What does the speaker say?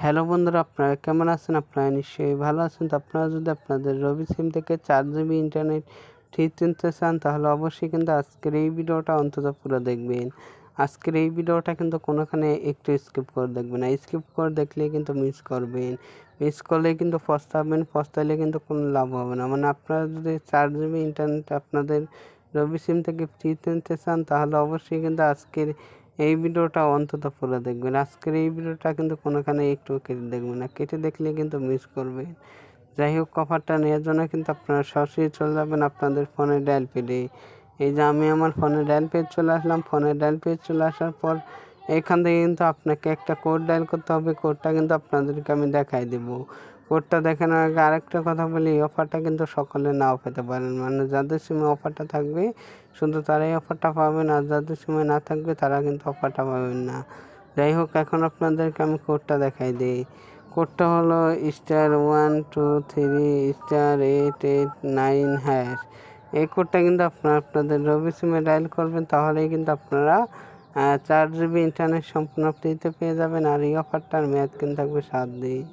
Hello বন্ধুরা, আপনারা কেমন আছেন? আপনারা নিশ্চয়ই ভালো আছেন। তো আপনারা যদি আপনাদের রবি সিম থেকে 4 GB ইন্টারনেট ফ্রি কিনতে চান, তাহলে অবশ্যই কিন্তু আজকের এই ভিডিওটা অন্তত পুরো দেখবেন। আজকের এই ভিডিওটা কিন্তু কোনোখানে একটু স্কিপ করে দেখবেন না। স্কিপ করে দেখলে কিন্তু মিস করবেন। মিস করলে কিন্তু পস্তাবেন, পস্তাইলে কিন্তু কোনো লাভ হবে না। মানে আপনারা যদি 4 GB ইন্টারনেট আপনাদের রবি সিম থেকে ফ্রি কিনতে চান, তাহলে অবশ্যই কিন্তু আজকের এই ভিডিওটা অন্তত পুরো দেখবেন। আজকের এই ভিডিওটা কিন্তু কোনোখানে একটু কেটে দেখবেন না। কেটে দেখলে কিন্তু মিস করবেন। যাই হোক, অফারটা নেওয়ার জন্য কিন্তু আপনারা সরাসরি চলে যাবেন আপনাদের ফোনের ডায়াল পেডে। এই যে আমি আমার ফোনের ডায়াল পেজ চলে আসলাম। ফোনের ডায়াল পেজ চলে আসার পর এখান থেকে কিন্তু আপনাকে একটা কোড ডায়াল করতে হবে। কোডটা কিন্তু আপনাদেরকে আমি দেখাই দেবো। কোডটা দেখানোর আগে আরেকটা কথা বলি, এই অফারটা কিন্তু সকলে নাও পেতে পারেন। মানে যাদের সিমে অফারটা থাকবে শুধু তারাই অফারটা পাবেন, আর যাদের সিমে না থাকবে তারা কিন্তু অফারটা পাবেন না। যাই হোক, এখন আপনাদেরকে আমি কোডটা দেখাই দিই। কোডটা হলো *123*889#। এই কোডটা কিন্তু আপনাদের রবি সিমে ডায়াল করবেন, তাহলেই কিন্তু আপনারা 4 GB ইন্টারনেট সম্পূর্ণ ফ্রিতে পেয়ে যাবেন। আর এই অফারটার মেয়াদ কিন্তু থাকবে 7 দিন।